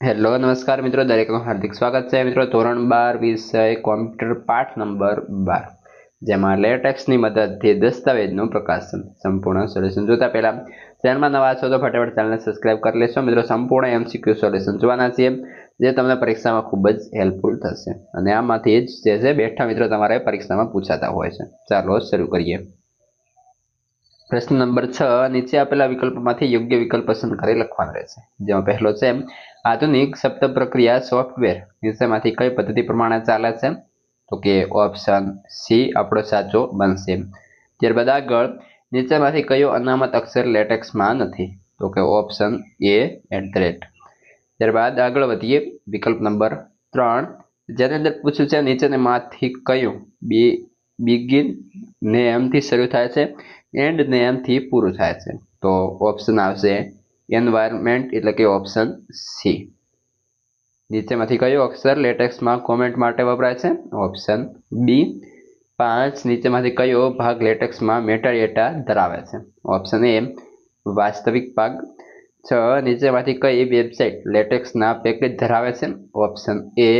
Hello નમસ્કાર મિત્રો, દરેકનું હાર્દિક સ્વાગત છે મિત્રો. ધોરણ 12 વિષય કોમ્પ્યુટર પાઠ નંબર 12, જેમાં લેટેક્સની મદદથી દસ્તાવેજનું પ્રકાશન. સંપૂર્ણ સોલ્યુશન જોતા પહેલા ચેનલમાં નવા છો તો ફટાફટ ચેનલને સબસ્ક્રાઇબ કરી લેશો મિત્રો. સંપૂર્ણ MCQ સોલ્યુશન જોવાના છીએ, જે તમને પરીક્ષામાં ખૂબ જ હેલ્પફુલ થશે અને આમાંથી જ જે છે બેઠા મિત્રો તમારે પરીક્ષામાં પૂછાતા હોય છે. ચાલો શરૂ કરીએ. પ્રશ્ન નંબર 6, નીચે આપેલા વિકલ્પોમાંથી યોગ્ય વિકલ્પ પસંદ કરી લખવાનો રહેશે. જેમાં પહેલો છે આધુનિક શબ્દ પ્રક્રિયા સોફ્ટવેર નીચેમાંથી કઈ પદ્ધતિ પ્રમાણે ચાલે છે? તો કે ઓપ્શન સી આપણો સાચો બનશે. ત્યારબાદ આગળ નીચેમાંથી કયો અનામત અક્ષર લેટેક્સમાં નથી? તો કે ઓપ્શન એ @. ત્યારબાદ આગળ વધીએ. વિકલ્પ નંબર 3, જેની અંદર પૂછ્યું છે નીચેનામાંથી કયું બિગિન નેમથી શરૂ થાય છે, એન્ડ નેમથી પૂરું થાય છે? તો ઓપ્શન આવશે એન્વાયરમેન્ટ, એટલે કે ઓપ્શન સી. નીચેમાંથી કયો અક્ષર લેટેક્સમાં કોમેન્ટ માટે વપરાય છે? ઓપ્શન બી. 5, નીચેમાંથી કયો ભાગ લેટેક્સમાં મેટાડેટા ધરાવે છે? ઓપ્શન એ વાસ્તવિક ભાગ. 6, નીચેમાંથી કઈ વેબસાઇટ લેટેક્સના પેકેજ ધરાવે છે? Option A.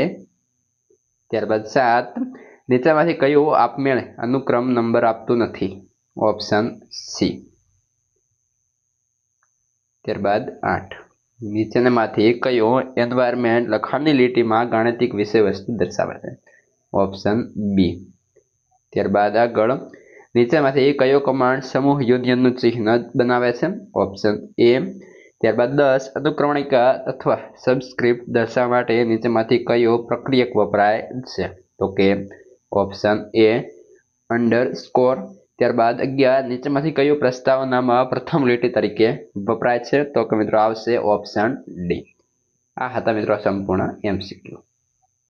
ત્યારબાદ 7, નીચેમાંથી કયું આપમેળે અનુક્રમ નંબર આપતું નથી? Option C. ત્યારબાદ 8, નીચેનામાંથી કયો એન્વાયરમેન્ટ લખાણની લીટીમાં ગાણિતિક વિષયવસ્તુ દર્શાવે છે? Option B. ત્યારબાદ આગળ નીચેમાંથી કયો કમાન્ડ સમૂહ યુનિયનનું ચિહ્ન બનાવે છે? Option A. ત્યારબાદ 10, અનુક્રમણિકા અથવા સબસ્ક્રિપ્ટ દર્શાવવા માટે નીચેમાંથી કયો પ્રક્રિયક વપરાય છે? તો કે ઓપ્શન એ અંડરસ્કોર. ત્યારબાદ 11, નીચેમાંથી કયું પ્રસ્તાવનામાં પ્રથમ લીટી તરીકે વપરાય છે? તો કે મિત્રો આવશે ઓપ્શન ડી. આ હતા મિત્રો સંપૂર્ણ MCQ.